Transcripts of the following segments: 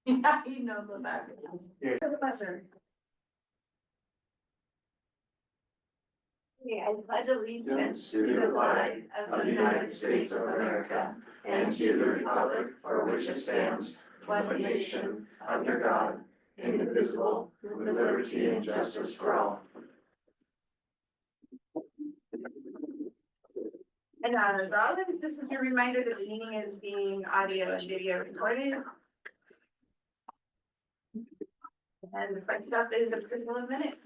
Yeah, he knows what that is. Yeah. Professor. Yeah, I pledge allegiance to the flag of the United States of America and to the republic for which it stands, one nation, under God, indivisible, with liberty and justice for all. And as always, this is your reminder that the meeting is being audio and video recorded. And the first up is approval of minutes.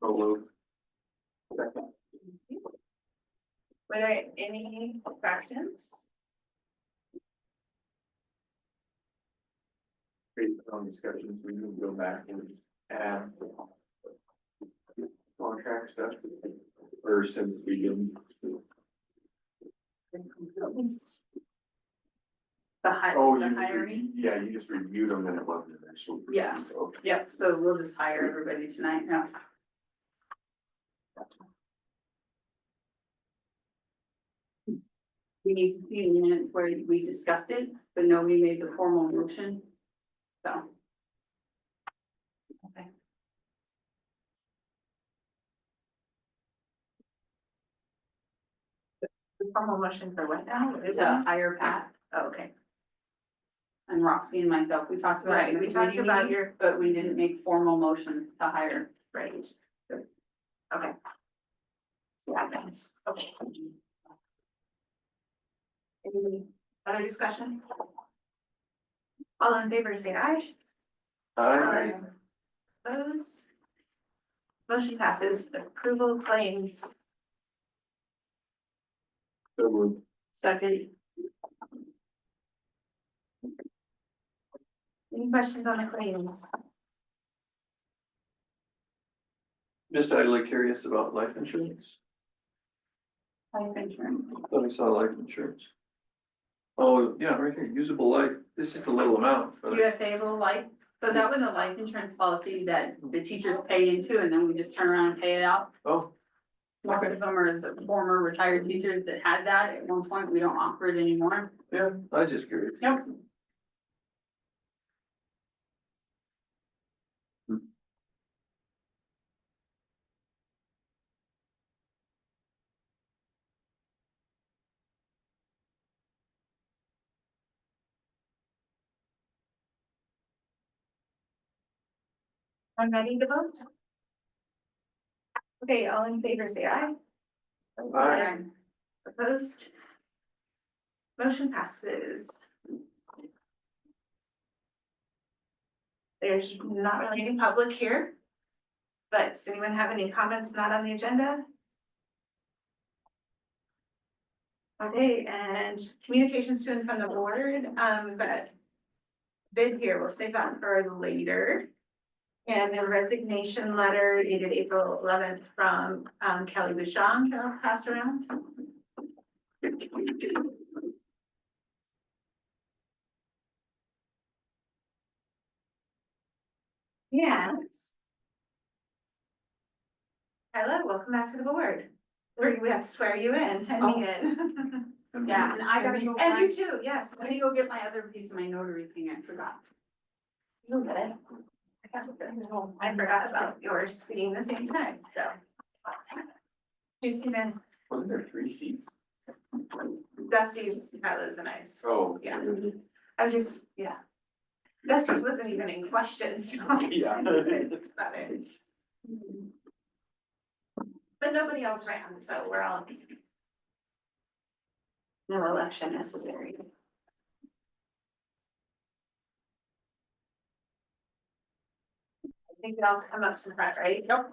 Were there any questions? Based on discussions, we can go back and add contract stuff, or since we didn't. The Oh, hiring? Yeah, you just reviewed them and it wasn't an actual. Yeah. So, Yep, so we'll just hire everybody tonight now. We need to see minutes where we discussed it, but nobody made the formal motion. So. Okay. The formal motion for what now? To hire Pat Oh, okay, and Roxy and myself, we talked about it. right, in the we talked committee about meeting, your, but we didn't make formal motions to hire. right. Okay. Yeah, thanks, okay. Any other discussion? All in favor, say aye. Aye. Opposed? Motion passes. Approval of claims. So moved. Second. Any questions on the claims? Just idly curious about life insurance. Life insurance. Thought I saw life insurance. Oh, yeah, right here, usable life. This is just a little amount, but USA will life, so that was a life insurance policy that the teachers pay into and then we just turn around and pay it out. oh, Most of them are the former retired teachers that had that at one point. We don't offer it anymore. yeah, I was just curious. Yep. I'm ready to vote. Okay, all in favor, say aye. Aye. Opposed? Motion passes. There's not really any public here. But does anyone have any comments not on the agenda? Okay, and communications to and from the board, but bid here, we'll save that for later. And the resignation letter dated April 11th from Kelly Bouchon, can I pass around? Yes. Kyla, welcome back to the board. We have to swear you in and me in. Yeah, and I gotta go. And you too, yes. Let me go get my other piece of my notary thing. I forgot. You get it. I forgot about yours being the same time, so. She's gonna, Wasn't there 3 seats? Dusty's, Kyla's and I's. Oh. Yeah. I was just, yeah. Dusty's wasn't even in question, so. Yeah. About it. But nobody else ran, so we're all. No election necessary. I think they all come up to the front, right? Nope.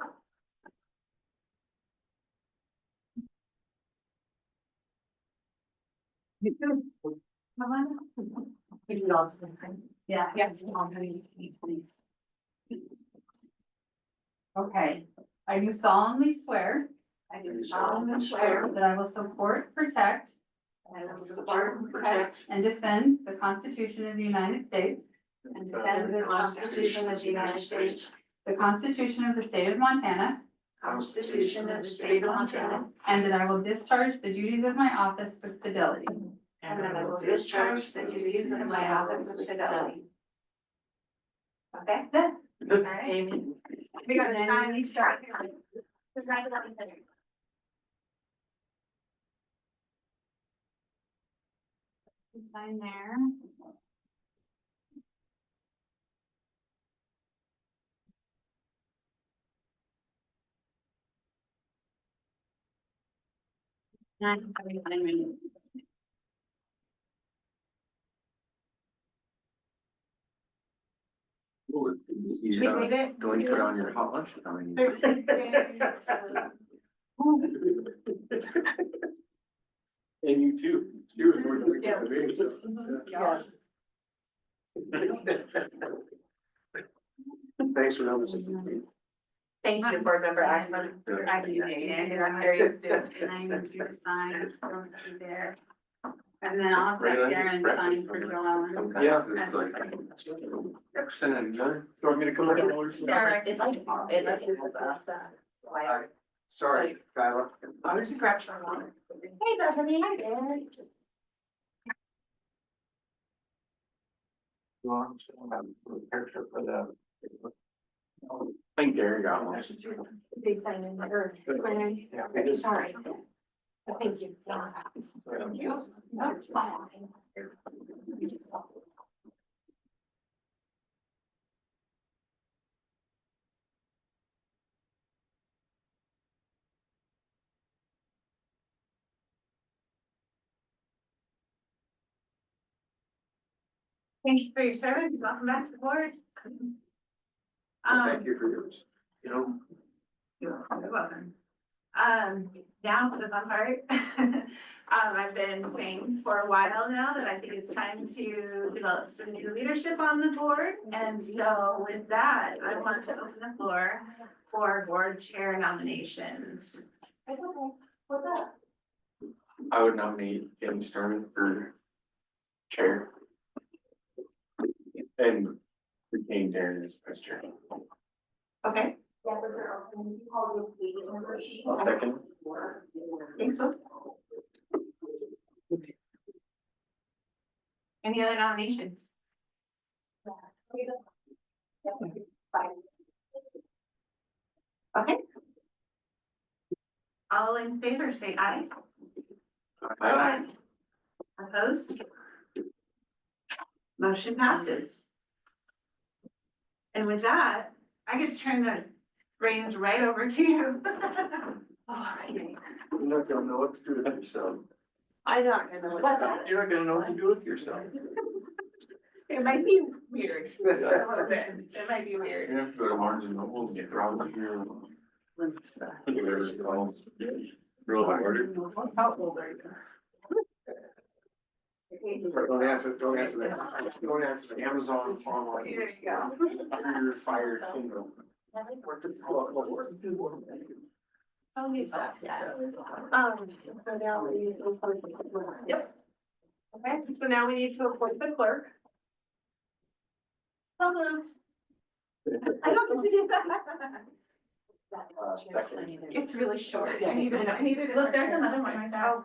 Yeah. Yeah. Okay. I do solemnly swear I do solemnly swear that I will support, protect, that I will support and protect and defend the Constitution of the United States, and defend the Constitution of the United States, the Constitution of the State of Montana, Constitution of the State of Montana, and that I will discharge the duties of my office with fidelity. And that I will discharge the duties of my office with fidelity. Okay? All right. We gotta sign each document. Sign there. Well, it's good to see We you. made it. Don't you put on your hot lunch? And you too. You were going to Yeah. the meeting, so. Yeah. Thanks for noticing. Thank you, board member Ashland. I can do it, and Terry do, and I need you to sign, those two there. And then I'll have Darren sign for Joellen. Yeah. It's like. Send it, you want me to come over? Sarah, it's like, Sorry, Kyla. I'm just gonna grab some water. Hey, Bethany, hi there. I think Gary got one. They sign in or. Yeah, I just- Sorry. Thank you. Thank you. Thank you for your service. Welcome back to the board. Thank you for yours. You know, You're welcome. Now for the fun part. I've been saying for a while now that I think it's time to develop some new leadership on the board. And so with that, I want to open the floor for board chair nominations. I would nominate Jamie Sturman for chair. And retain Darren as vice chair. Okay, Second. think so. Any other nominations? Okay. All in favor, say aye. Aye. Opposed? Motion passes. And with that, I get to turn the reins right over to you. you're not gonna know what to do with yourself. I'm not gonna know what that's. You're not gonna know what to do with yourself. It might be weird, a little bit. It might be weird. You have to go to Barnes and Noble and get Robert here. Whatever it's called. Real order. How old are you? Don't answer that. Don't answer the Amazon online. There you go. You're fired. Kingdom. I'll need that, yeah. So now we need to appoint the clerk. Yep. Okay, so now we need to appoint the clerk. So moved. I don't get to do that. Second. It's really short. Yeah, I need it. Look, there's another one right there. Oh,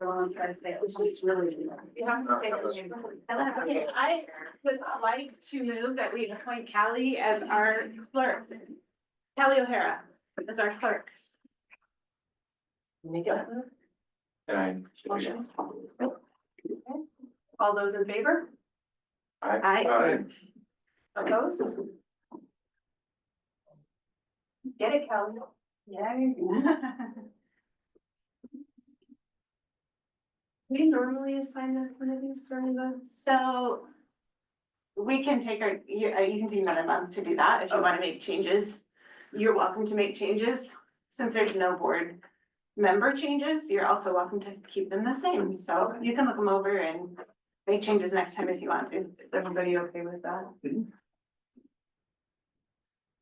The one I'm trying to say. this one's really. You have to say it. Okay, I would like to move that we appoint Callie as our clerk. Callie O'Hara as our clerk. Make it. And Motions. All those in favor? I. Aye. Opposed? Get it, Kelly. Yeah. We normally assign that one of these during the. So. We can take you can take another month to do that if you wanna make changes. You're welcome to make changes, since there's no board member changes, you're also welcome to keep them the same, so you can look them over and. Make changes next time if you want to. Is everybody okay with that?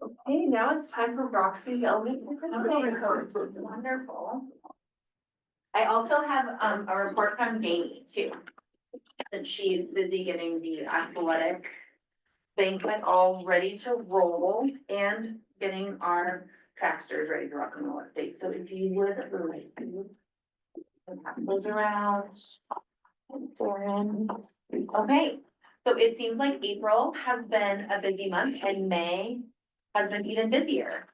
Okay, now it's time for Roxy's elementary participation codes. Wonderful. I also have a report from Jamie too. And she's busy getting the athletic banquet all ready to roll and getting our tracksters ready to rock and roll at state. So if you would like to pass those around. Darren. Okay, so it seems like April has been a busy month and May has been even busier.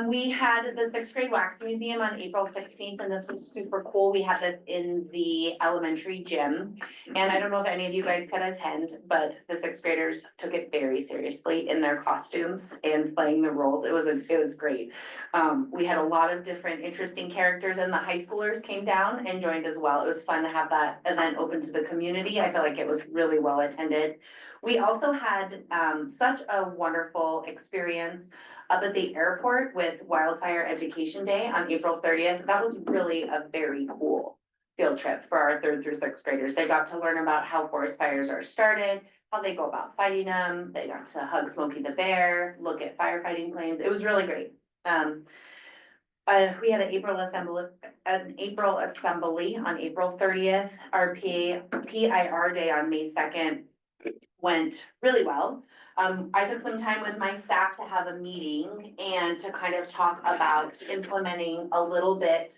We had the sixth grade wax museum on April 16th, and this was super cool. We had this in the elementary gym. And I don't know if any of you guys could attend, but the sixth graders took it very seriously in their costumes and playing the roles. It was great. We had a lot of different interesting characters, and the high schoolers came down and joined as well. It was fun to have that event open to the community. I feel like it was really well attended. We also had such a wonderful experience up at the airport with Wildfire Education Day on April 30th. That was really a very cool field trip for our third through sixth graders. They got to learn about how forest fires are started, how they go about fighting them. They got to hug Smokey the Bear, look at firefighting planes. It was really great. We had an April assembly on April 30th. Our PIR day on May 2nd went really well. I took some time with my staff to have a meeting and to kind of talk about implementing a little bit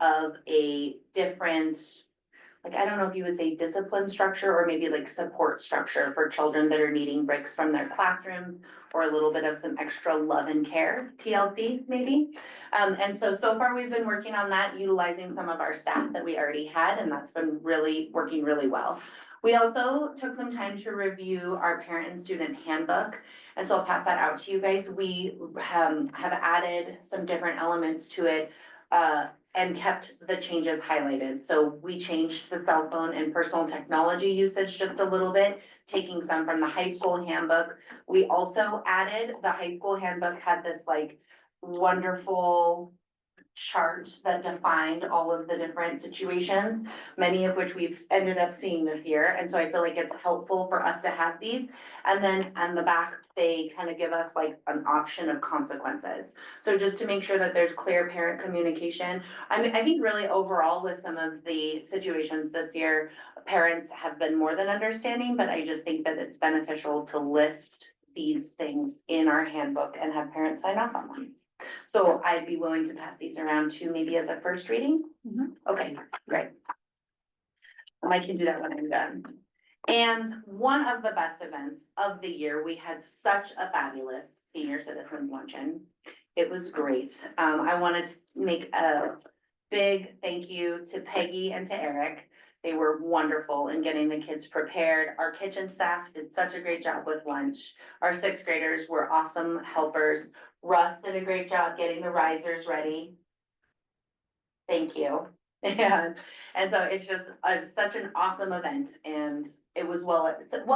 of a different, like, I don't know if you would say discipline structure or maybe like support structure for children that are needing breaks from their classrooms, or a little bit of some extra love and care, TLC maybe. And so far we've been working on that, utilizing some of our staff that we already had, and that's been really working really well. We also took some time to review our parent and student handbook, and so I'll pass that out to you guys. We have added some different elements to it, and kept the changes highlighted. So we changed the cell phone and personal technology usage just a little bit, taking some from the high school handbook. We also added, the high school handbook had this like wonderful chart that defined all of the different situations, many of which we've ended up seeing this year. And so I feel like it's helpful for us to have these. And then on the back, they kind of give us like an option of consequences. So just to make sure that there's clear parent communication. I mean, I think really overall with some of the situations this year, parents have been more than understanding, but I just think that it's beneficial to list these things in our handbook and have parents sign off on them. So I'd be willing to pass these around to maybe as a first reading. Okay, great. I can do that when I'm done. And one of the best events of the year, we had such a fabulous senior citizens luncheon. It was great. I wanted to make a big thank you to Peggy and to Eric. They were wonderful in getting the kids prepared. Our kitchen staff did such a great job with lunch. Our sixth graders were awesome helpers. Russ did a great job getting the risers ready. Thank you. And so it's just such an awesome event, and it was well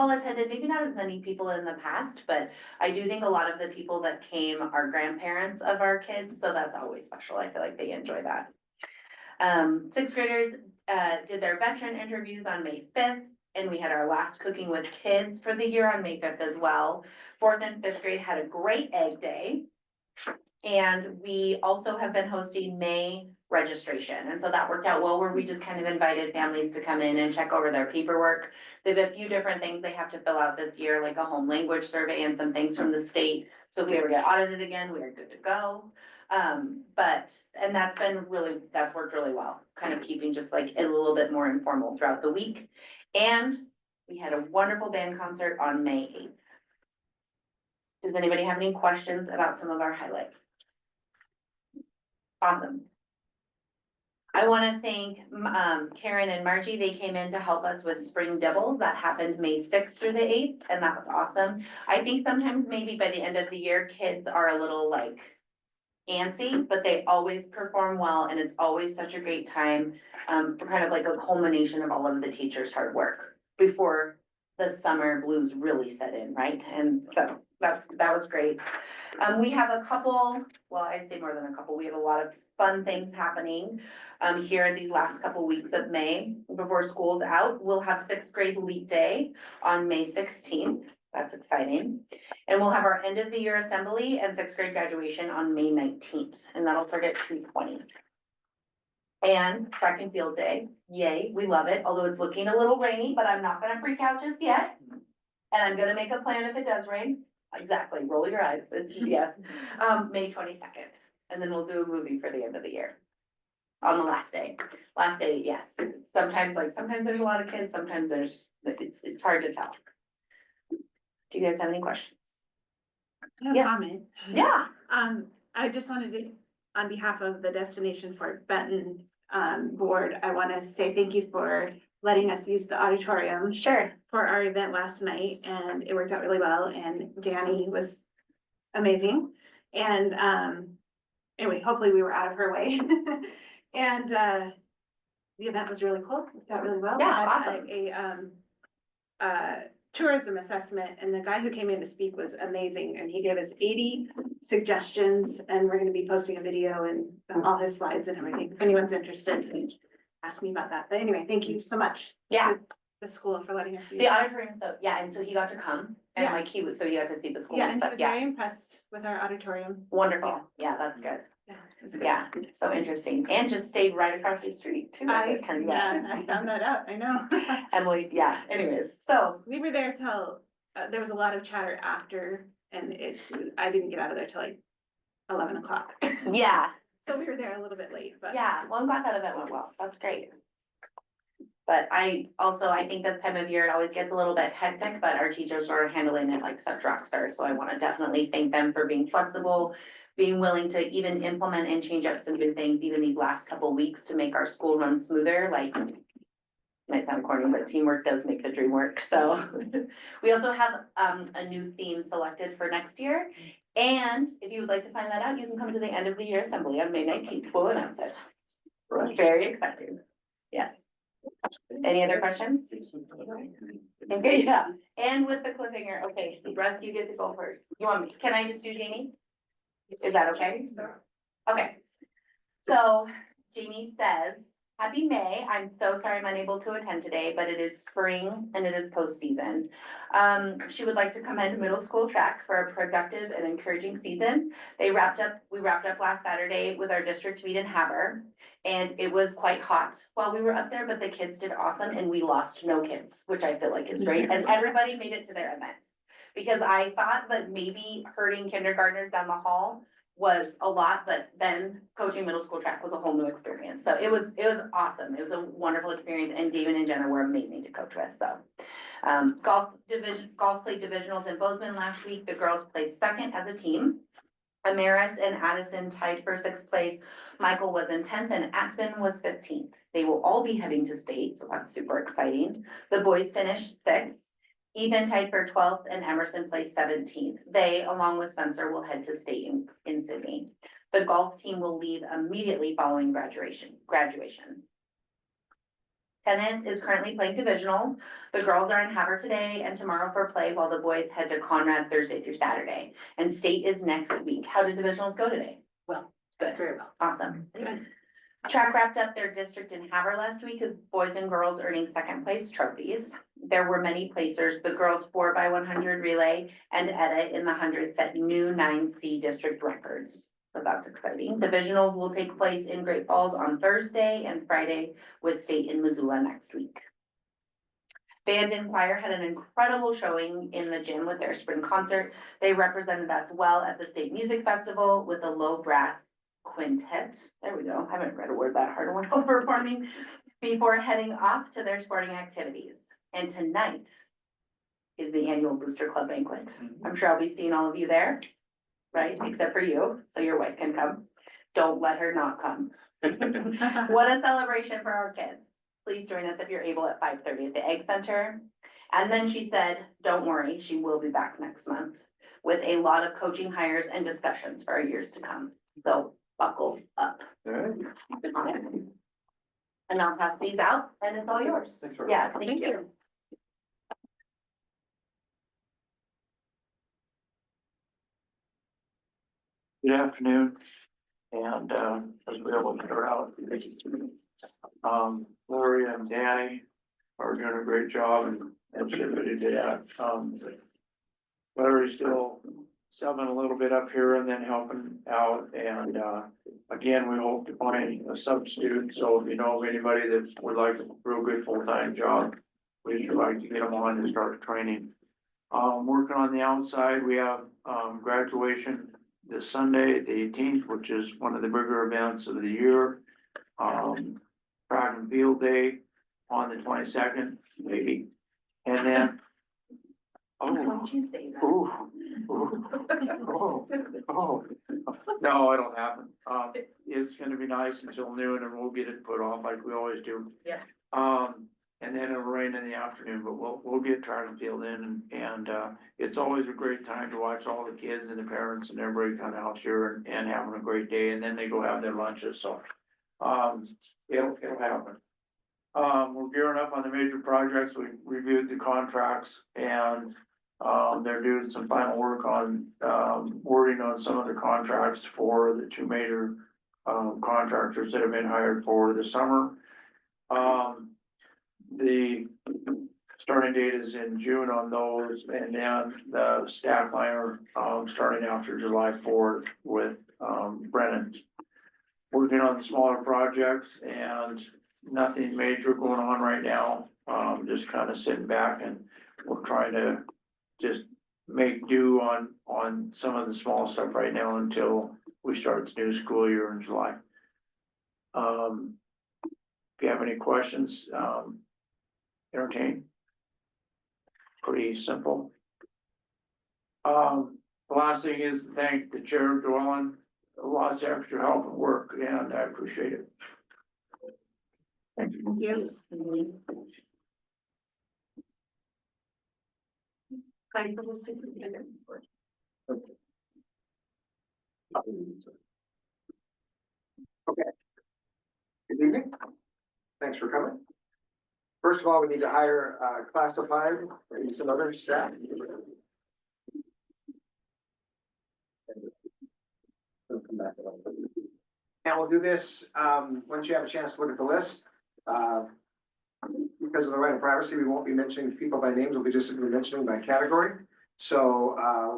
attended, maybe not as many people in the past, but I do think a lot of the people that came are grandparents of our kids, so that's always special. I feel like they enjoy that. Sixth graders did their veteran interviews on May 5th, and we had our last cooking with kids for the year on May 5th as well. Fourth and fifth grade had a great egg day. And we also have been hosting May registration. And so that worked out well, where we just kind of invited families to come in and check over their paperwork. They have a few different things they have to fill out this year, like a home language survey and some things from the state. So if we ever get audited again, we are good to go. And that's worked really well, kind of keeping just like a little bit more informal throughout the week. And we had a wonderful band concert on May 8th. Does anybody have any questions about some of our highlights? Awesome. I want to thank Karen and Margie. They came in to help us with Spring Dibbles. That happened May 6th through the 8th, and that was awesome. I think sometimes maybe by the end of the year, kids are a little like antsy, but they always perform well, and it's always such a great time for kind of like a culmination of all of the teachers' hard work before the summer blues really set in, right? And so that was great. We have a couple, well, I'd say more than a couple, we have a lot of fun things happening here in these last couple weeks of May before school's out. We'll have sixth grade leap day on May 16th. That's exciting. And we'll have our end of the year assembly and sixth grade graduation on May 19th, and that'll start at 2:20. And track and field day, yay, we love it, although it's looking a little rainy, but I'm not gonna freak out just yet. And I'm gonna make a plan if it does rain. Exactly, roll your eyes, it's yes, May 22nd. And then we'll do a movie for the end of the year. on the last day. Last day, yes. Sometimes there's a lot of kids, sometimes it's hard to tell. Do you guys have any questions? No Yes. comment. Yeah. I just wanted to, on behalf of the Destination Fort Benton, board, I wanna say thank you for letting us use the auditorium Sure. for our event last night, and it worked out really well, and Danny was amazing. And, anyway, hopefully we were out of her way. And, the event was really cool, worked out really well. We Yeah, had awesome. tourism assessment, and the guy who came in to speak was amazing, and he gave us 80 suggestions, and we're gonna be posting a video and all his slides and everything, if anyone's interested, ask me about that, but anyway, thank you so much. Yeah. to The school for letting us use. The it. auditorium, so, yeah, and so he got to come, and Yeah. like so he got to see the school Yeah, and and he stuff, was yeah, very impressed with our auditorium. wonderful, yeah, that's good, Yeah, it was good. yeah, so interesting, and just stayed right across the street too. as it turned out. Yeah, I found that out, I know. Emily, yeah, anyways, so, We were there till, there was a lot of chatter after, and I didn't get out of there till like 11 o'clock. yeah, So we were there a little bit late, but. yeah, well, I'm glad that event went well, that's great. But I think this time of year, it always gets a little bit hectic, but our teachers are handling it like such rock stars, so I wanna definitely thank them for being flexible, being willing to even implement and change up some new things, even these last couple weeks to make our school run smoother, like. Might sound corny, but teamwork does make the dream work, so. We also have, a new theme selected for next year. And if you would like to find that out, you can come to the end of the year assembly on May 19th, we'll announce it. Very exciting, yes. Any other questions? Okay, yeah, and with the cliffhanger, okay, Russ, you get to go first. You want me, can I just do Jamie? Is that okay? Okay. So Jamie says, happy May. I'm so sorry I'm unable to attend today, but it is spring and it is postseason. She would like to commend middle school track for a productive and encouraging season. We wrapped up last Saturday with our district meet in Haber. And it was quite hot while we were up there, but the kids did awesome and we lost no kids, which I feel like is great. And everybody made it to their event. Because I thought that maybe herding kindergartners down the hall was a lot, but then coaching middle school track was a whole new experience. So it was awesome. It was a wonderful experience, and David and Jenna were amazing to coach with, so. Golf played divisionals in Bozeman last week. The girls placed second as a team. Amaris and Addison tied for 6th place. Michael was in 10th and Aspen was 15th. They will all be heading to state, so that's super exciting. The boys finished 6th. Ethan tied for 12th and Emerson placed 17th. They, along with Spencer, will head to state in Sydney. The golf team will leave immediately following graduation. Tennis is currently playing divisional. The girls are in Haver today and tomorrow for play, while the boys head to Conrad Thursday through Saturday. And state is next week. How did divisionals go today? Well, Good, very well. awesome. Good. Track wrapped up their district in Haver last week, with boys and girls earning 2nd place trophies. There were many placers. The girls 4x100 relay and Etta in the 100 set new 9C district records. So that's exciting. Divisionals will take place in Great Falls on Thursday and Friday, with state in Missoula next week. Band and choir had an incredible showing in the gym with their spring concert. They represented us well at the State Music Festival with a low brass quintet. There we go. I haven't read a word that hard while performing, before heading off to their sporting activities. And tonight is the annual Booster Club banquet. I'm sure I'll be seeing all of you there, right? Except for you, so your wife can come. Don't let her not come. What a celebration for our kids. Please join us if you're able at 5:30 at the Egg Center. And then she said, don't worry, she will be back next month with a lot of coaching hires and discussions for our years to come. So buckle up. All right. And I'll pass these out and it's all yours. Thanks, Rob. Yeah, thank you. Good afternoon, and, as we all start out. Lori and Danny are doing a great job and everybody did that. Larry's still subbing a little bit up here and then helping out, and, again, we hope to find a substitute, so if you know of anybody that would like a real good full-time job, we'd like to get them on and start training. Working on the outside, we have, graduation this Sunday, the 18th, which is one of the bigger events of the year. track and field day on the 22nd, maybe. And then, Don't you say that? ooh, oh, no, it'll happen. It's gonna be nice until noon and we'll get it put off like we always do. Yeah. And then it'll rain in the afternoon, but we'll get track and field in and it's always a great time to watch all the kids and the parents and everybody come out here and having a great day, and then they go have their lunches, so. It'll happen. We're gearing up on the major projects. We reviewed the contracts and they're doing some final work on wording on some of the contracts for the two major contractors that have been hired for the summer. The starting date is in June on those, and then the staff hire starting after July 4th with Brennan. Working on smaller projects and nothing major going on right now. Just kind of sitting back and we're trying to just make do on some of the small stuff right now until we start this new school year in July. If you have any questions, entertain. Pretty simple. The last thing is to thank the chair, Dwellin, lots of extra help and work, and I appreciate it. Thank you. Yes. Time for the superintendent report. Good evening. Thanks for coming. First of all, we need to hire classified and some other staff. And we'll do this once you have a chance to look at the list. Because of the right of privacy, we won't be mentioning people by names, we'll be just mentioning by category. So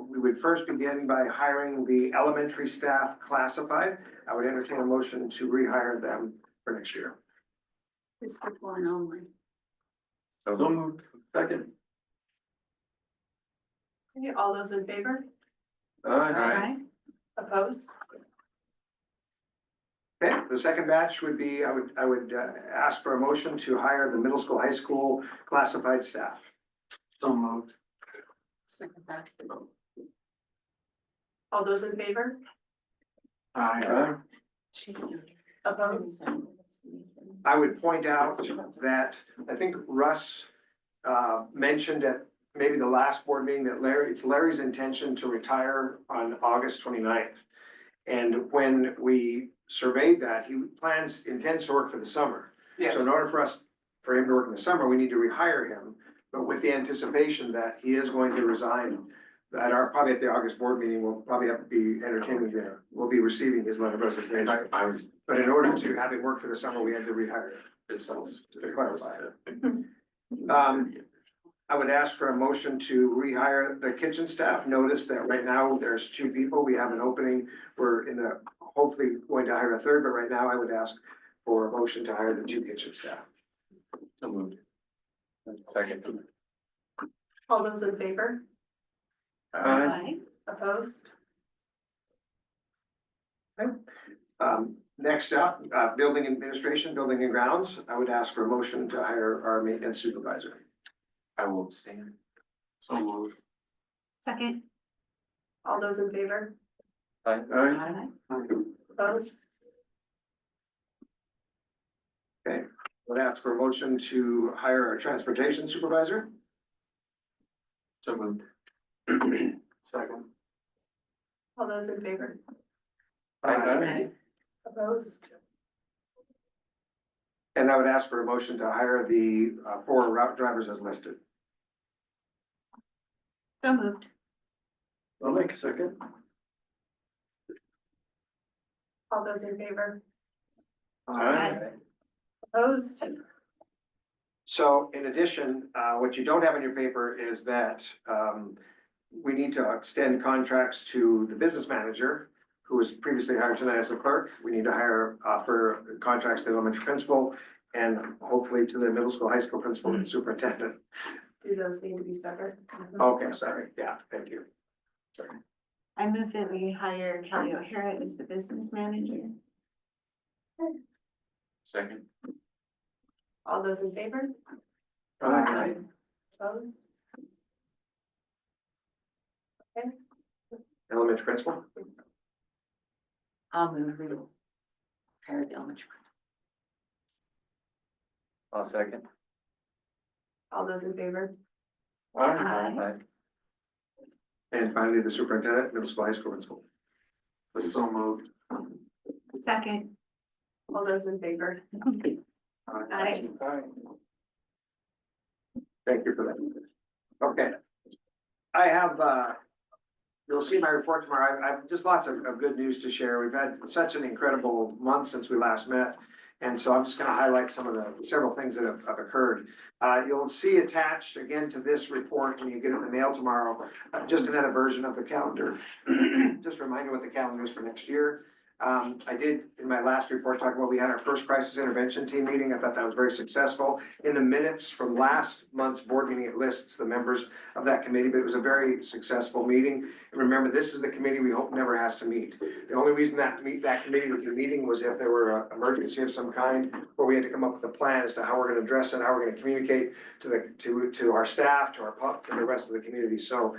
we would first begin by hiring the elementary staff classified. I would entertain a motion to rehire them for next year. District one only. So moved. Second. Okay, all those in favor? Aye. Opposed? Okay, the second batch would be, I would ask for a motion to hire the middle school, high school classified staff. So moved. Second that. All those in favor? Aye. Opposed? I would point out that I think Russ mentioned at maybe the last board meeting that it's Larry's intention to retire on August 29th. And when we surveyed that, he intends to work for the summer. So in order for him to work in the summer, we need to rehire him, but with the anticipation that he is going to resign. Probably at the August board meeting, we'll probably have to be entertaining we'll be receiving his letter of resignation. But in order to have him work for the summer, we had to rehire him. So just to clarify. I would ask for a motion to rehire the kitchen staff. Notice that right now there's 2 people. We have an opening. We're hopefully going to hire a third, but right now I would ask for a motion to hire the 2 kitchen staff. So moved. Second. All those in favor? Aye. Opposed? Next up, building administration, building and grounds. I would ask for a motion to hire our maintenance supervisor. I will abstain. So moved. Second. All those in favor? Aye. Opposed? Okay, I would ask for a motion to hire our transportation supervisor. So moved. Second. All those in favor? Aye. Opposed? And I would ask for a motion to hire the 4 route drivers as listed. So moved. I'll make a second. All those in favor? Aye. Opposed? So in addition, what you don't have in your paper is that we need to extend contracts to the business manager, who was previously hired tonight as the clerk. We need to offer contracts to the elementary principal and hopefully to the middle school, high school principal and superintendent. Do those need to be separate? Okay, sorry. Yeah, thank you. Sorry. I move that we hire Kelly O'Hara as the business manager. Second. All those in favor? Aye. Opposed? Elementary principal? I'll move we hire the elementary. I'll second. All those in favor? Aye. And finally, the superintendent, middle school, high school principal. So moved. Second. All those in favor? Aye. Thank you for that. Okay. I have, you'll see my report tomorrow. I've just lots of good news to share. We've had such an incredible month since we last met. And so I'm just gonna highlight some of the several things that have occurred. You'll see attached again to this report when you get it in the mail tomorrow, just another version of the calendar. Just a reminder what the calendar is for next year. I did in my last report talk about we had our first crisis intervention team meeting. I thought that was very successful. In the minutes from last month's board meeting, it lists the members of that committee, but it was a very successful meeting. And remember, this is the committee we hope never has to meet. The only reason that committee was meeting was if there were an emergency of some kind, where we had to come up with a plan as to how we're gonna address it, how we're gonna communicate to our staff, to the rest of the community. So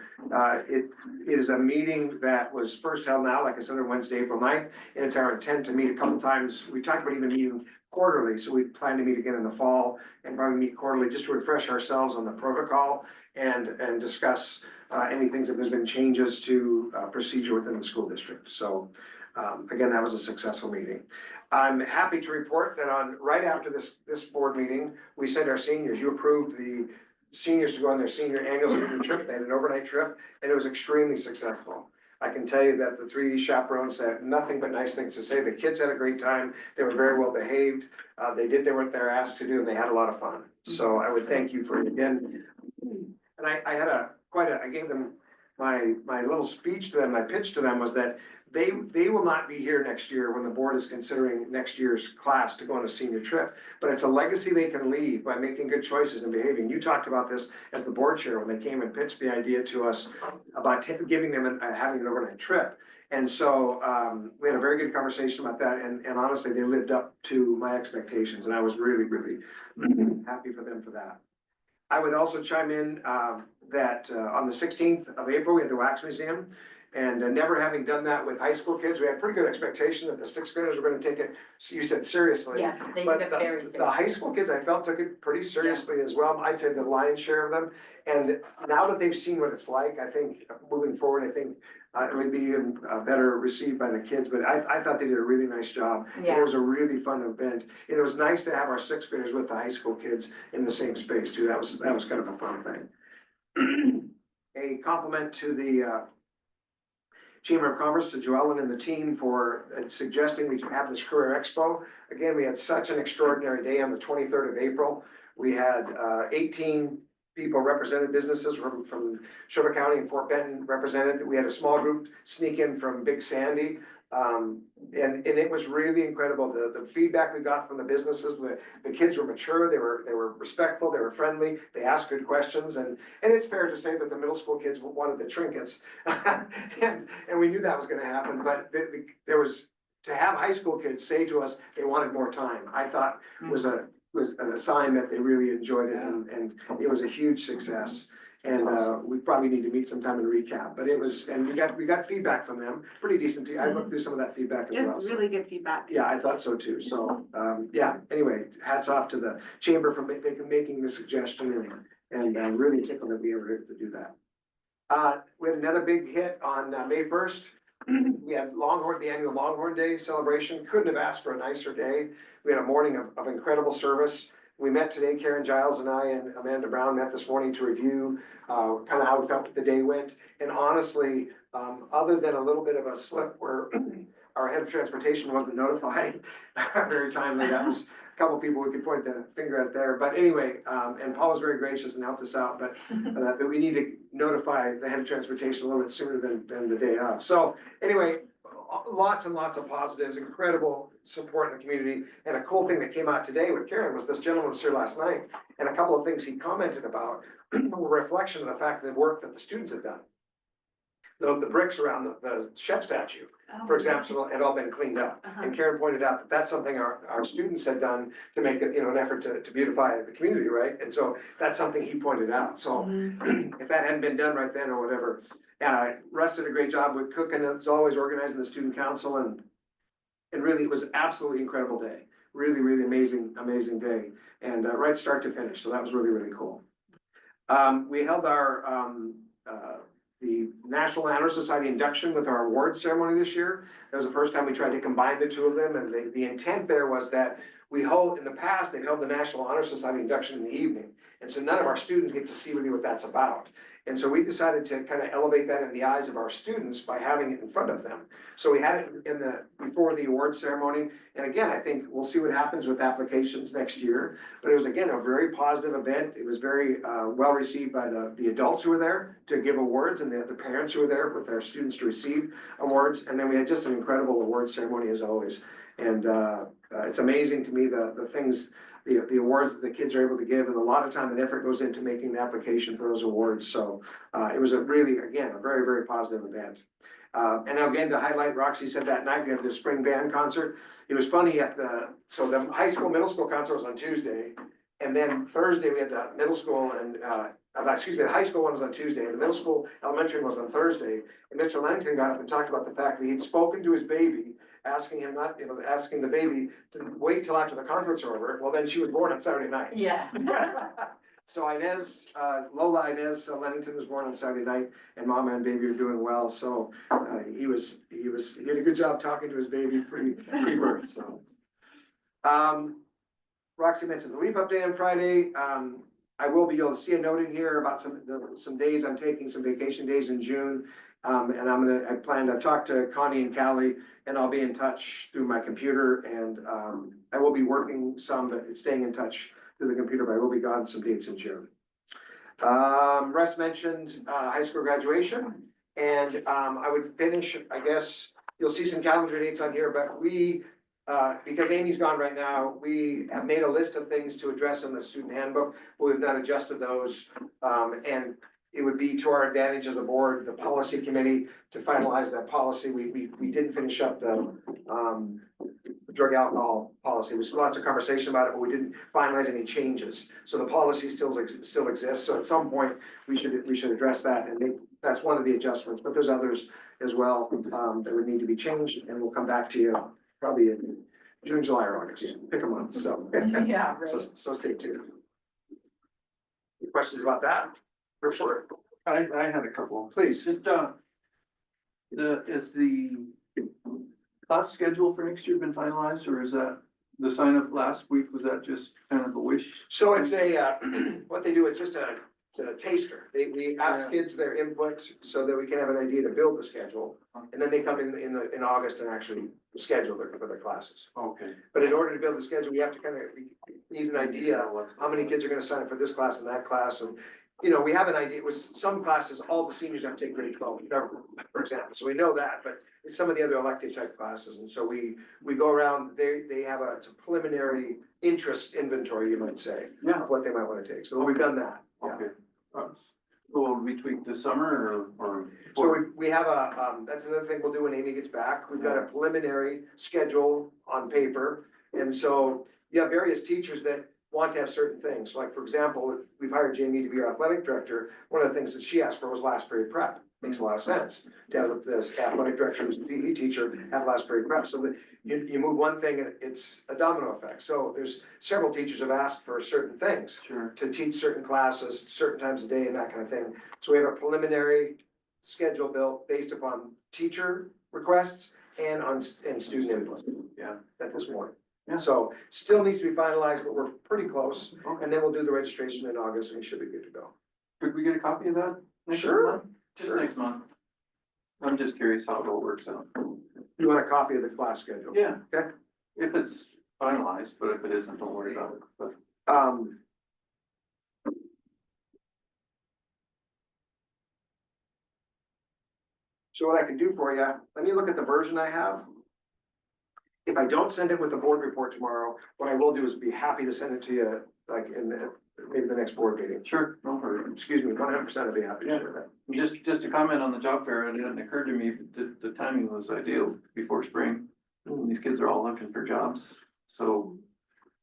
it is a meeting that was first held now, like I said, on Wednesday, April 9th. And it's our intent to meet a couple times. We talked about even meeting quarterly, so we plan to meet again in the fall and probably meet quarterly just to refresh ourselves on the protocol and discuss any things if there's been changes to procedure within the school district. So again, that was a successful meeting. I'm happy to report that right after this board meeting, we sent our seniors, you approved the seniors to go on their annual senior trip. They had an overnight trip and it was extremely successful. I can tell you that the 3 chaperones had nothing but nice things to say. The kids had a great time. They were very well behaved. They did what they were asked to do and they had a lot of fun. So I would thank you for it again. And I had I gave them my little speech to them, my pitch to them was that they will not be here next year when the board is considering next year's class to go on a senior trip. But it's a legacy they can leave by making good choices and behaving. You talked about this as the board chair when they came and pitched the idea to us about giving them having an overnight trip. And so we had a very good conversation about that. And honestly, they lived up to my expectations. And I was really, really happy for them for that. I would also chime in that on the 16th of April, we had the Wax Museum. And never having done that with high school kids, we had pretty good expectation that the 6th graders were gonna take it, so you said seriously. Yes, they But took it very the seriously. high school kids, I felt took it pretty seriously as well. I'd say the lion's share of them. And now that they've seen what it's like, I think moving forward, it would be even better received by the kids. But I thought they did a really nice job. And Yeah. it was a really fun event. And it was nice to have our 6th graders with the high school kids in the same space too. That was kind of a fun thing. A compliment to the Chamber of Commerce, to Joellen and the team for suggesting we have this career expo. Again, we had such an extraordinary day on the 23rd of April. We had 18 people represented, businesses from Neshoba County and Fort Benton represented. We had a small group sneak in from Big Sandy. And it was really incredible. The feedback we got from the businesses, the kids were mature, they were respectful, they were friendly, they asked good questions, and it's fair to say that the middle school kids wanted the trinkets. And we knew that was gonna happen, but there was, to have high school kids say to us they wanted more time, I thought was a sign that they really enjoyed it, and it was a huge success. And we probably need to meet sometime and recap, but it was, and we got feedback from them, pretty decent. I looked through some of that feedback as well. It's so- really good feedback. Yeah, I thought so too. So, yeah, anyway, hats off to the chamber for making the suggestion and really tickled that we were able to do that. We had another big hit on May 1st. We had the annual Longhorn Day celebration. Couldn't have asked for a nicer day. We had a morning of incredible service. We met today, Karen Giles and I and Amanda Brown met this morning to review kind of how we felt the day went. And honestly, other than a little bit of a slip where our head of transportation wasn't notified very timely, that was a couple of people we could point the finger at there. But anyway, and Paul was very gracious and helped us out, but that we need to notify the head of transportation a little bit sooner than the day of. So anyway, lots and lots of positives, incredible support in the community. And a cool thing that came out today with Karen was this gentleman was here last night, and a couple of things he commented about were a reflection of the fact of the work that the students have done. the bricks around the chef statue, Oh. for example, had all been cleaned up. Uh-huh. And Karen pointed out that that's something our students had done to make it, an effort to beautify the community, right? And so that's something he pointed out, so if that hadn't been done right then or whatever. Russ did a great job with cooking, as always, organizing the student council, and really, it was absolutely incredible day, really, really amazing, amazing day, and right start to finish, so that was really, really cool. We held our, the National Honor Society induction with our award ceremony this year. That was the first time we tried to combine the two of them, and the intent there was that we hold, in the past, they've held the National Honor Society induction in the evening. And so none of our students get to see really what that's about. And so we decided to kind of elevate that in the eyes of our students by having it in front of them. So we had it before the award ceremony. And again, I think we'll see what happens with applications next year. But it was, again, a very positive event. It was very well received by the adults who were there to give awards, and the parents who were there with their students to receive awards. And then we had just an incredible award ceremony as always. And it's amazing to me the things, the awards that the kids are able to give, and a lot of time and effort goes into making the application for those awards. So it was a really, again, a very, very positive event. And now again, to highlight, Roxy said that night we had the spring band concert. It was funny so the high school, middle school concert was on Tuesday. And then Thursday we had the middle school and, the high school one was on Tuesday, and the middle school, elementary one was on Thursday. And Mr. Langton got up and talked about the fact that he'd spoken to his baby, asking the baby to wait till after the concerts are over. Well, then she was born on Saturday night. Yeah. So Lola Inez Lennington was born on Saturday night, and mama and baby are doing well. So he did a good job talking to his baby pre-birth. So, Roxy mentioned the Leap Up Day on Friday. You'll see a note in here about some days I'm taking, some vacation days in June. And I've talked to Connie and Callie, and I'll be in touch through my computer, and I will be working some, but staying in touch through the computer, but I will be gone some dates in June. Russ mentioned high school graduation, and I would finish, I guess, you'll see some calendar dates on here, but because Amy's gone right now, we have made a list of things to address in the student handbook, but we've not adjusted those. And it would be to our advantage as a board, the policy committee, to finalize that policy. We didn't finish up the drug alcohol policy. There was lots of conversation about it, but we didn't finalize any changes. So the policy still exists. So at some point, we should address that, and that's one of the adjustments, but there's others as well that would need to be changed, and we'll come back to you probably in June, July, or August. Pick a month, so. Yeah, right. So stay tuned. Any questions about that? Report, I had a couple. please. Just, is the class schedule for next year been finalized, or is that the sign up last week? Was that just kind of a wish? So it's what they do, it's just a taster. We ask kids their input so that we can have an idea to build the schedule. And then they come in August and actually schedule for their classes. Okay. But in order to build the schedule, we have to we need an idea how many kids are gonna sign up for this class and that class. And, we have an idea. With some classes, all the seniors have to take grade 12, for example. So we know that, but it's some of the other elective type classes. And so we go around, they have it's a preliminary interest inventory, you might say, Yeah. of what they might wanna take. So we've done that. Yeah. Okay. Will we tweak this summer or? So we have that's another thing we'll do when Amy gets back. We've got a preliminary schedule on paper. And so you have various teachers that want to have certain things. Like, for example, we've hired Jamie to be our athletic director. One of the things that she asked for was last period prep. Makes a lot of sense to have this athletic director who's a PE teacher have last period prep. So that you move one thing and it's a domino effect. So there's several teachers have asked for certain things Sure. to teach certain classes, certain times of day and that kind of thing. So we have a preliminary schedule built based upon teacher requests and student input. Yeah. At this point. Yeah. So still needs to be finalized, but we're pretty close. Okay. And then we'll do the registration in August and we should be good to go. Could we get a copy of that? next Sure. month? Just Sure. next month. I'm just curious how it all works out. You want a copy of the class schedule? Yeah. Okay. If it's finalized, but if it isn't, don't worry about it, but. So what I can do for you, let me look at the version I have. If I don't send it with the board report tomorrow, what I will do is be happy to send it to you, like in maybe the next board meeting. Sure, no hurry. Excuse me, 100% I'd be happy to do that. Just to comment on the job fair, it didn't occur to me that the timing was ideal before spring. These kids are all looking for jobs, so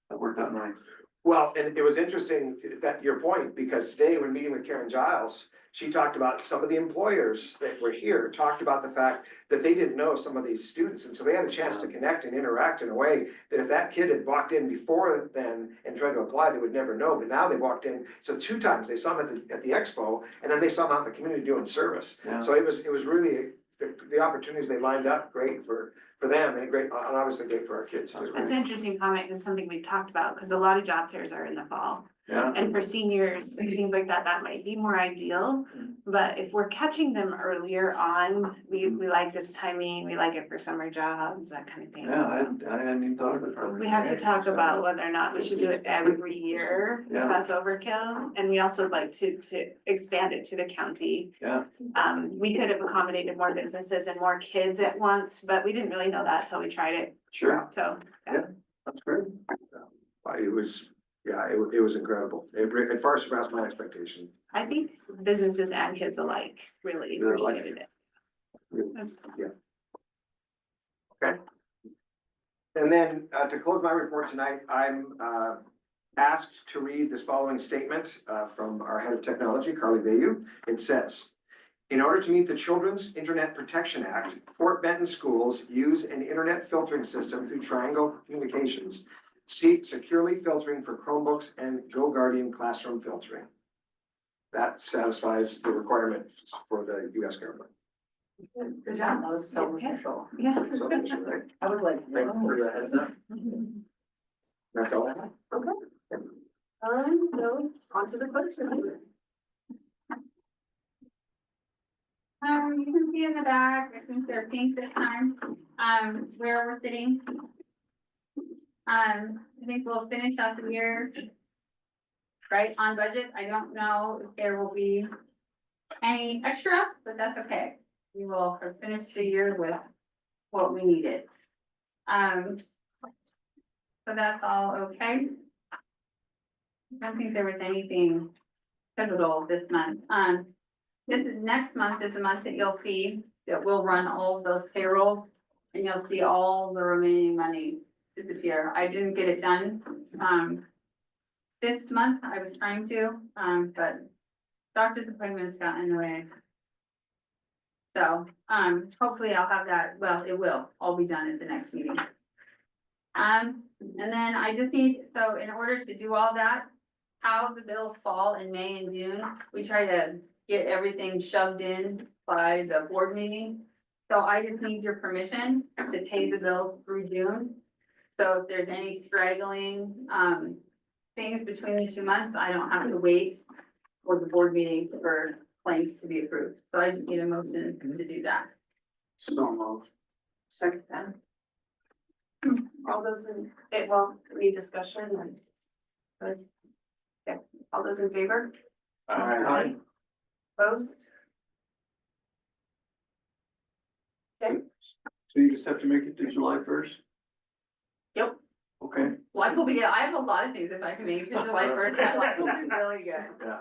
that worked out nice. Well, and it was interesting that your point, because today when meeting with Karen Giles, she talked about some of the employers that were here, talked about the fact that they didn't know some of these students, and so they had a chance to connect and interact in a way that if that kid had walked in before then and tried to apply, they would never know, but now they walked in, so 2 times, they saw them at the expo, and then they saw them out in the community doing service. Yeah. So it was really, the opportunities they lined up, great for them, and great, and obviously great for our kids too. That's an interesting comment, it's something we've talked about, because a lot of job fairs are in the fall. Yeah, And for seniors and things like that, that might be more ideal, but if we're catching them earlier on, we like this timing, we like it for summer jobs, that kind of thing. yeah, So I hadn't even thought of it. we have to talk about whether or not we should do it every year, if Yeah. that's overkill, and we also like to expand it to the county. Yeah. We could have accommodated more businesses and more kids at once, but we didn't really know that until we tried it, Sure, so. that's great. It was, yeah, it was incredible. It far surpassed my expectations. I think businesses and kids alike really Really like appreciated it. That's- And then, to close my report tonight, I'm, asked to read this following statement, from our head of technology, Carly Bayou. It says, in order to meet the Children's Internet Protection Act, Fort Benton schools use an internet filtering system through Triangle Communications, securely filtering for Chromebooks and GoGuardian classroom filtering. That satisfies the requirement for the US government. Good job, that was so official. Yeah. So, that's right. I was like, Thank you for the heads up. That's all I have. so on to the question. You can see in the back, I think they're pink this time, where we're sitting. I think we'll finish out the year right on budget. I don't know if there will be any extra, but that's okay. We will finish the year with what we needed. So that's all okay. I don't think there was anything pivotal this month. Next month is a month that you'll see that we'll run all of those payrolls and you'll see all the remaining money disappear. I didn't get it done, this month. I was trying to, but doctor's appointments got in the way. So, hopefully I'll have that, well, it will all be done at the next meeting. And then I just need, so in order to do all that, how the bills fall in May and June, we try to get everything shoved in by the board meeting. So I just need your permission to pay the bills through June. So if there's any straggling, things between the 2 months, I don't have to wait for the board meeting for claims to be approved. So I just need a motion to do that. So moved. Second then. All those in, any discussion and? Good. Okay, all those in favor? Aye. Opposed? Okay, So you just have to make it to July 1st? Yep. Okay. Life will be, I have a lot of things if I can make it to July 1st, that life will be really good. Yeah.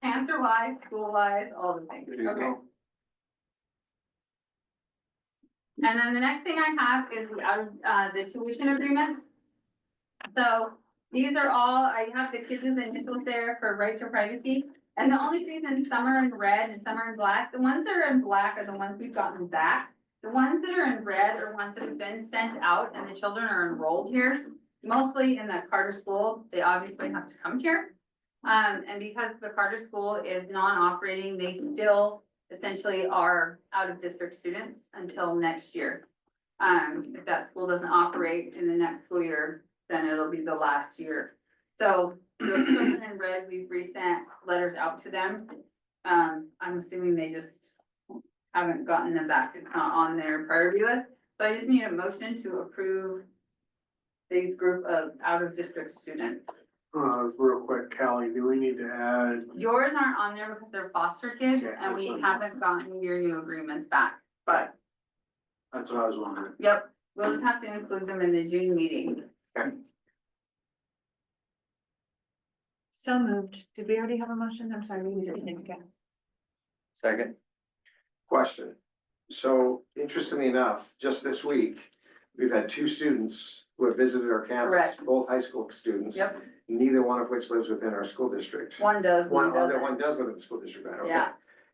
Cancer wise, school wise, all the things, There you okay? go. And then the next thing I have is the tuition agreements. So these are all, I have the kids' initials there for right to privacy. And the only reason some are in red and some are in black, the ones that are in black are the ones we've gotten back. The ones that are in red are ones that have been sent out and the children are enrolled here. Mostly in the Carter School, they obviously have to come here. And because the Carter School is non-operating, they still essentially are out of district students until next year. If that school doesn't operate in the next school year, then it'll be the last year. So those children in red, we've resent letters out to them. I'm assuming they just haven't gotten them back. It's not on their priority list. So I just need a motion to approve these group of out of district students. Real quick, Callie, do we need to add, Yours aren't on there because they're foster kids Okay, and we that's fine. haven't gotten your new agreements back. But, that's what I was wondering. yep, we'll just have to include them in the June meeting. So moved. Did we already have a motion? I'm sorry, we didn't. Okay. Second. Question. So interestingly enough, just this week, we've had two students who have visited our campus, Correct. both high school students. Yep. Neither one of which lives within our school district. One does, one One, doesn't. one does live in the school district, right? Okay. Yeah.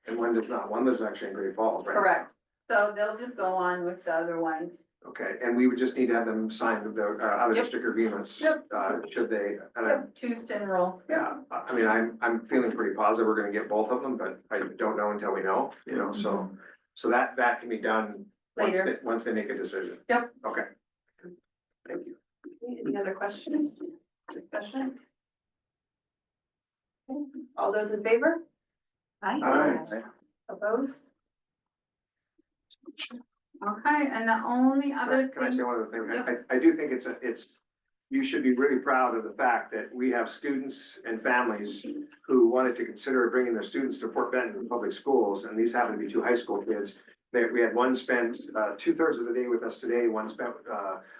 And one does not. One lives actually in Great Falls, right? Correct. So they'll just go on with the other ones. Okay, and we would just need to have them sign the out of Yep. district agreements. Yep. Should they, and I, Choose to enroll. yeah, I mean, I'm feeling pretty positive we're gonna get both of them, but I don't know until we know, you know, so that can be done once Later. once they make a decision. Yep. Okay. Thank you. Any other questions? Discussion? Okay, all those in favor? Aye. Opposed? Okay, and the only other Can I say thing, one other thing? Yep. I do think it's, you should be really proud of the fact that we have students and families who wanted to consider bringing their students to Fort Benton Public Schools, and these happen to be two high school kids. That we had one spent 2/3 of the day with us today, one spent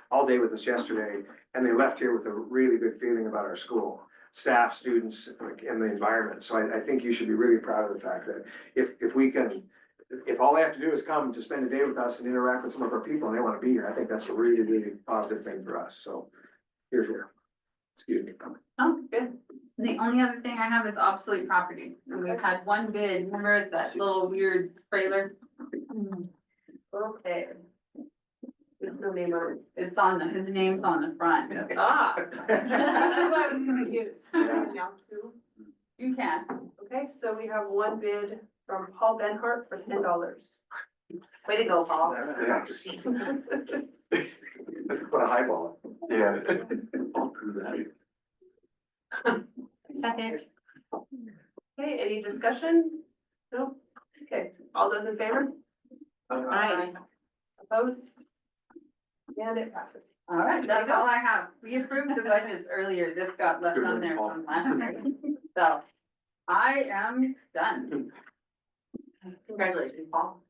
all day with us yesterday, and they left here with a really good feeling about our school. Staff, students, and the environment, so I think you should be really proud of the fact that if we can, if all they have to do is come to spend a day with us and interact with some of our people and they wanna be here, I think that's a really, really positive thing for us, so. Here. Excuse me. oh, good. The only other thing I have is obsolete property. And we've had one bid, remember it's that little weird trailer? Okay. There's no name on it. It's on the, his name's on the front. Ah. That's what I was gonna use. Yeah. You can. Okay, so we have one bid from Paul Benhart for $10. Way to go, Paul. Yes. Put a highball. Yeah. I'll prove that. Second. Okay, any discussion? No? Okay, all those in favor? Aye. Opposed? And it passes. All right, that's all I have. We approved the budgets earlier. This got left on there from last year. So I am done. Congratulations, Paul.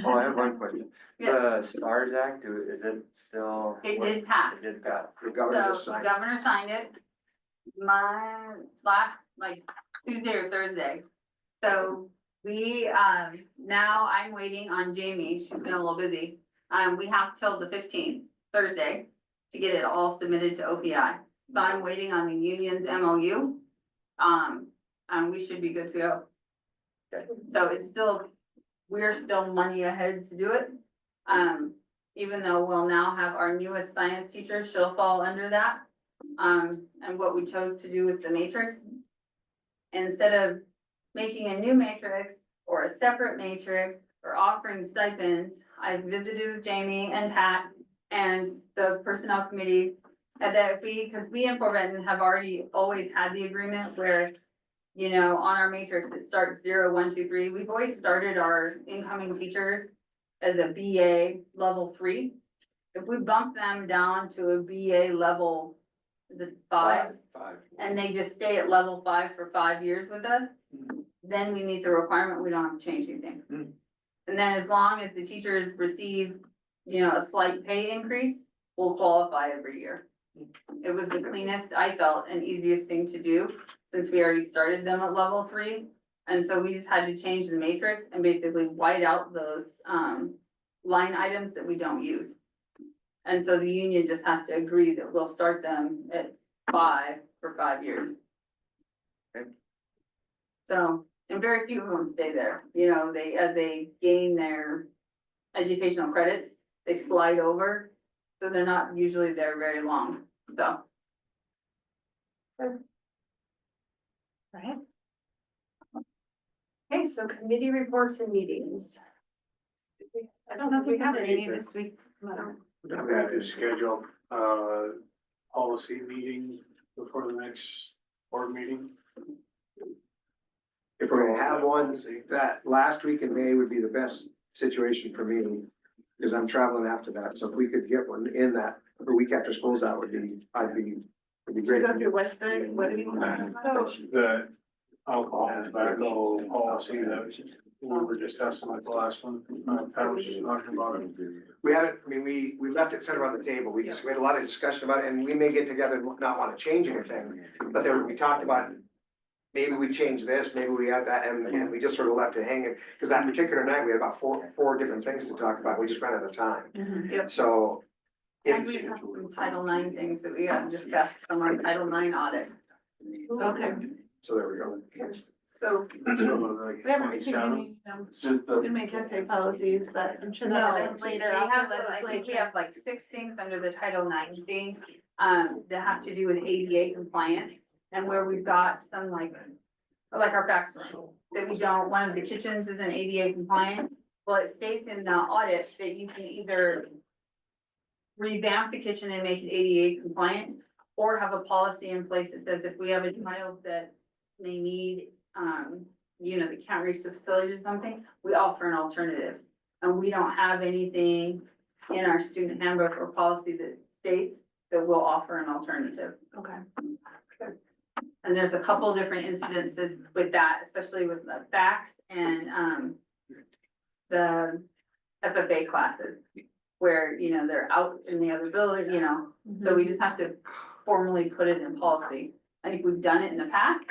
Oh, I have one question. Yeah. The STARS Act, is it still? It did pass. It did pass. The governor just So the signed. governor signed it. My last, like Tuesday or Thursday. So we, now I'm waiting on Jamie. She's been a little busy. We have till the 15th, Thursday, to get it all submitted to OPI. So I'm waiting on the union's MOU. And we should be good to go. Okay. So it's still, we're still money ahead to do it. Even though we'll now have our newest science teacher, she'll fall under that. And what we chose to do with the matrix. Instead of making a new matrix or a separate matrix or offering stipends, I visited with Jamie and Pat and the personnel committee. And that because we in Fort Benton have already always had the agreement where, you know, on our matrix, it starts 0, 1, 2, 3. We've always started our incoming teachers as a BA level 3. If we bump them down to a BA level, is it 5? And they just stay at level 5 for 5 years with us, then we meet the requirement, we don't have to change anything. Mm. And then as long as the teachers receive, you know, a slight pay increase, we'll qualify every year. It was the cleanest, I felt, and easiest thing to do, since we already started them at level 3. And so we just had to change the matrix and basically white out those, line items that we don't use. And so the union just has to agree that we'll start them at 5 for 5 years. Okay. So, and very few of them stay there, you know, they, as they gain their educational credits, they slide over. So they're not usually there very long, so. Right. Okay, so committee reports and meetings. I don't know if we have any this week. I've had to schedule, policy meeting before the next board meeting. If we're gonna have one, that last week in May would be the best situation for me, because I'm traveling after that, so if we could get one in that, the week after school's out would be, would be great. Wednesday, what do you? The alcohol and tobacco policy that we were discussing at the last one, I was just talking about it. We haven't, I mean, we left it sort of on the table, we had a lot of discussion about it, and we may get together and not wanna change anything. But there, we talked about, maybe we change this, maybe we add that, and we just sort of left it hanging. Cause that particular night, we had about four different things to talk about, we just ran out of time, Yep. so. And if- we have some Title IX things that we got discussed from our Title IX audit. Okay, So there we go. so We haven't received any, It's just the. we may just say policies, but I'm sure No, that'll happen later. they I'll have, put I this think we later. have like 6 things under the Title IX thing, that have to do with ADA compliance. And where we've got some like our fax room, that we don't, one of the kitchens isn't ADA compliant. Well, it states in the audit that you can either revamp the kitchen and make it ADA compliant, or have a policy in place that says if we have a child that may need, they can't reach the facility or something, we offer an alternative. And we don't have anything in our student handbook or policy that states that we'll offer an alternative. Okay. And there's a couple different incidences with that, especially with the fax and, the FFA classes. Where, they're out in the other building, so we just have to formally put it in policy. I think we've done it in the past.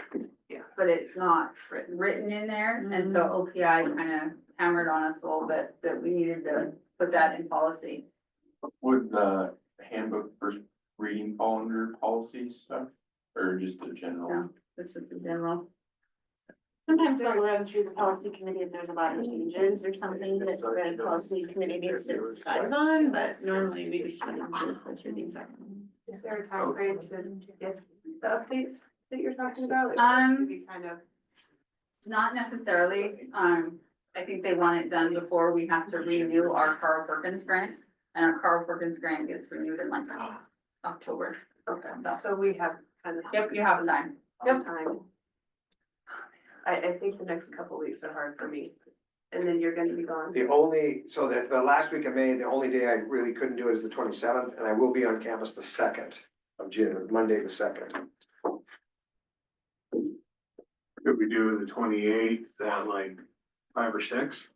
Yeah. But it's not written in there, and so OPI kind of hammered on us a little bit that we needed to put that in policy. Would the handbook first reading fall under policy stuff, or just the general? Yeah. It's just a general. Sometimes I'll run through the policy committee if there's a lot of changes or something that the policy committee needs to advise on, but normally we just. Is there a time frame to get the updates that you're talking about? Um, Kind of. Not necessarily, I think they want it done before we have to renew our Carl Perkins grant, and our Carl Perkins grant gets renewed in like October. Okay, So, so we have kind of. yep, you have time. Yep. Time. I think the next couple weeks are hard for me, and then you're gonna be gone. So that the last week of May, the only day I really couldn't do is the 27th, and I will be on campus the 2nd of June, Monday the 2nd. Could we do the 28th at like 5 or 6?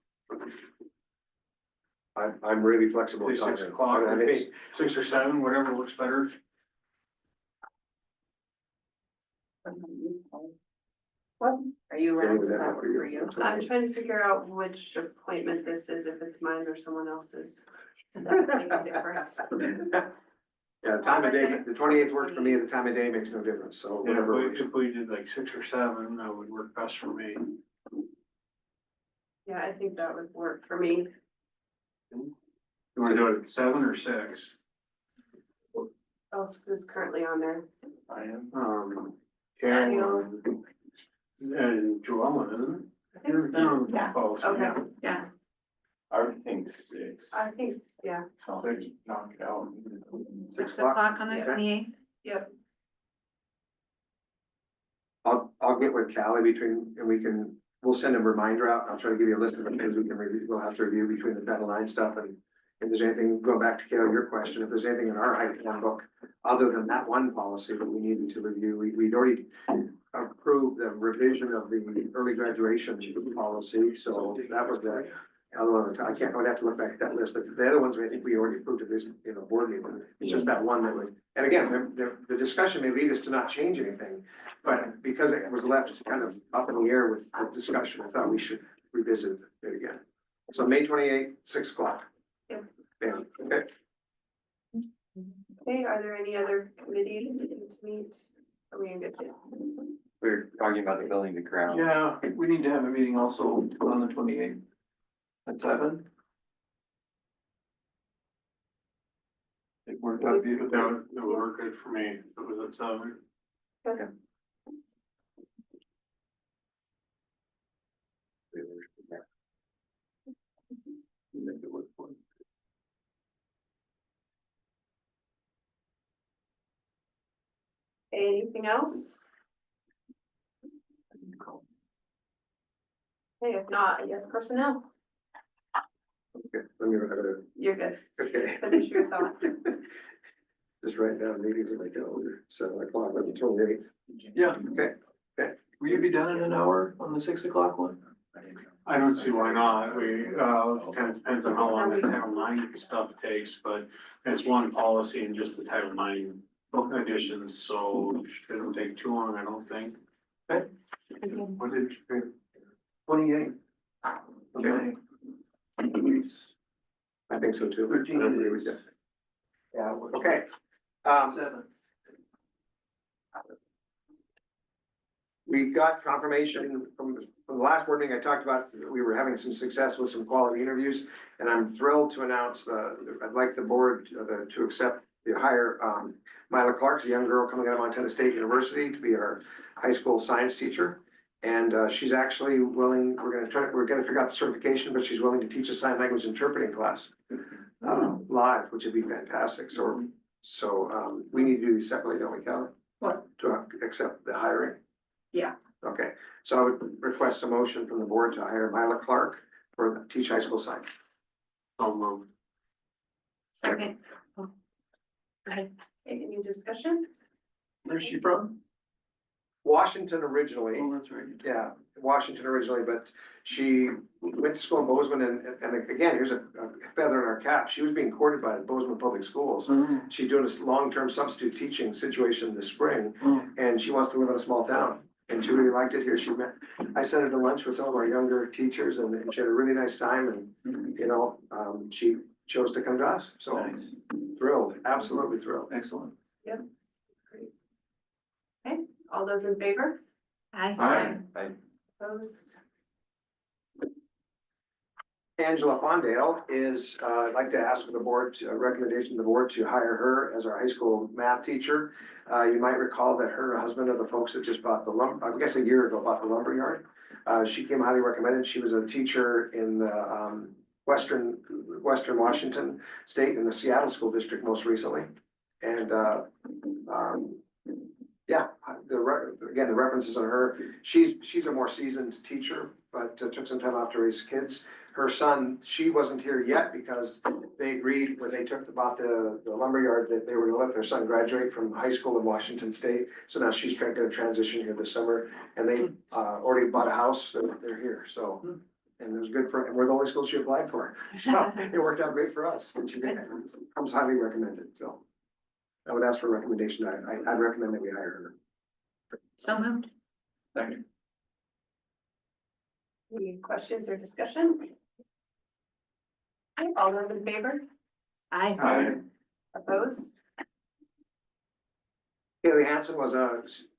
I'm really flexible. with 6 timing. o'clock, I don't have any- 6 or 7, whatever works better. What? Are you around? Would that work for you? I'm trying to figure out which appointment this is, if it's mine or someone else's. That would make a difference. Yeah, the time of day, the 28th works for me, the time of day makes no difference, so Yeah, whatever. works. if we did like 6 or 7, that would work best for me. Yeah, I think that would work for me. You wanna do it at 7 or 6? Else is currently on there. I am. Carol and Joellen, isn't it? You're down on the Yeah. policy, Okay, yeah. yeah, I would think 6. I think, yeah. So they knock it out. 6 o'clock on the Yeah. 28th. Yep. I'll get with Callie and we'll send a reminder out. I'll try to give you a list of the things we can review, we'll have to review between the Title IX stuff and if there's anything, going back to Callie, your question, if there's anything in our handbook, other than that one policy that we needed to review, we'd already approved the revision of the early graduation policy, so that was the other one. I would have to look back at that list, but the other ones, I think we already approved at this, board meeting. It's just that one that we, and again, the discussion may lead us to not change anything, but because it was left kind of up in the air with the discussion, I thought we should revisit it again. So May 28th, 6 o'clock. Yep. Yeah, okay. Okay, are there any other committees that need to meet? Are we in good shape? We're talking about the building to ground. Yeah, we need to have a meeting also on the 28th. At 7. It worked out beautifully. That would work good for me, if it was at 7. Make it work for you. Anything else? Okay, if not, I guess personnel, Okay, let me write it. you're good. Okay. Finish your thought. Just write down meetings in my calendar, 7 o'clock on the 28th. Yeah, Okay. will you be done in an hour on the 6 o'clock one? I don't see why not. We, kind of depends on how long the Title IX stuff takes, but it's one policy and just the Title IX book additions, so shouldn't take too long, I don't think. What did you? 28. Okay. I think so too. 13 I agree with days. you. Yeah, okay. 7. We got confirmation from the last board meeting, I talked about, we were having some success with some quality interviews. And I'm thrilled to announce I'd like the board to accept the hire, Mila Clark's a young girl coming out of Montana State University to be our high school science teacher. And she's actually willing, we're gonna figure out the certification, but she's willing to teach a sign language interpreting class. Live, which would be fantastic. So we need to do these separately, don't we, Kelly? What? To accept the hiring? Yeah. Okay, so I would request a motion from the board to hire Mila Clark for teach high school science. So moved. Second. Okay, any discussion? Where's she from? Washington originally. Oh, that's right. Yeah, Washington originally, but she went to school in Bozeman and again, here's a feather in our cap. She was being courted by the Bozeman Public Schools. She's doing a long-term substitute teaching situation this spring and she wants to live in a small town. And she really liked it here. I sent her to lunch with some of our younger teachers and she had a really nice time and, you know, she chose to come to us. So Nice. thrilled, absolutely thrilled. Excellent. Okay, all those in favor? Aye. Opposed? Angela Fondale is, I'd like to ask for the board, a recommendation of the board to hire her as our high school math teacher. You might recall that her husband are the folks that just bought I guess a year ago, bought the lumberyard. She came highly recommended. She was a teacher in the Western Washington State in the Seattle School District most recently. And yeah, again, the references on her, she's a more seasoned teacher, but took some time off to raise kids. Her son, she wasn't here yet because they agreed when they bought the lumberyard that they were gonna let their son graduate from high school in Washington State. So now she's trying to transition here this summer and they already bought a house, so they're here, so. And it was good and we're the only school she applied for, so it worked out great for us. And she comes highly recommended, so. I would ask for a recommendation, I'd recommend that we hire her. So moved. Second. Any questions or discussion? Okay, all those in favor? Aye. Opposed? Kaylee Hanson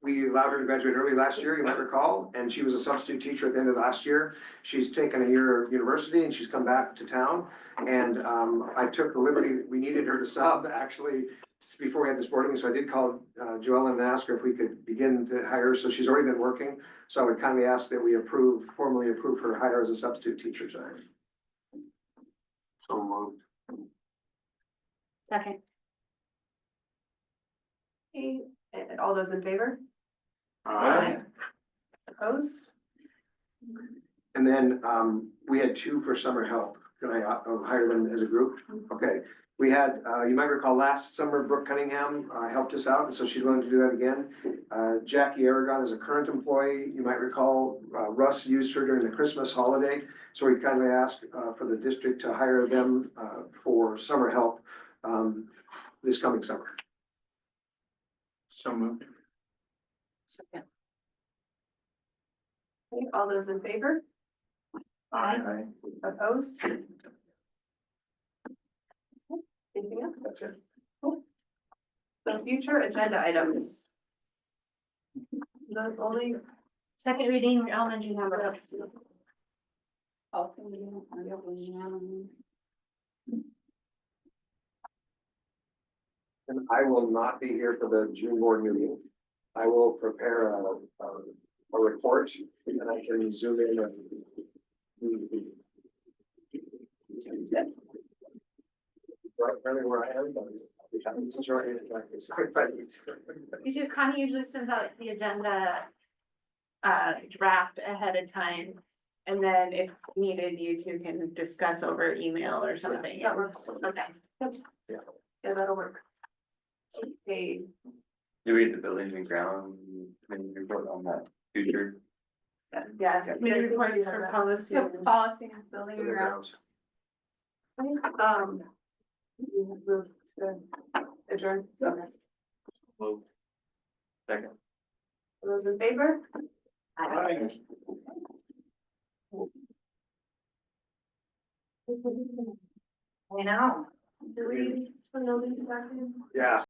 we allowed her to graduate early last year, you might recall, and she was a substitute teacher at the end of last year. She's taken a year of university and she's come back to town. And I took the liberty, we needed her to sub actually before we had this board meeting, so I did call Joellen and ask her if we could begin to hire her. So she's already been working. So I would kindly ask that we formally approve her hire as a substitute teacher tonight. So moved. Second. Okay, and all those in favor? Aye. Opposed? And then we had two for summer help. Can I hire them as a group? Okay. We had, you might recall last summer, Brooke Cunningham helped us out, and so she's willing to do that again. Jackie Aragon is a current employee. You might recall Russ used her during the Christmas holiday. So we kindly asked for the district to hire them for summer help this coming summer. So moved. Second. Okay, all those in favor? Aye. Opposed? Anything else? That's it. Cool. So future agenda items. The only second reading elementary number. And I will not be here for the June board meeting. I will prepare a report and I can zoom in and. Right where I am, but we have to join it like this. You do, Connie usually sends out the agenda draft ahead of time. And then if needed, you two can discuss over email or something. That works. Okay. Yeah. Yeah, that'll work. Okay, Do we get the buildings and ground, report on that future? Yeah, committee reports for policy. So policy and building For and the grounds. grounds. Move to adjourn. Okay. Move. Second. Those in favor? Aye. I know. Do we, for no reason back in? Yeah.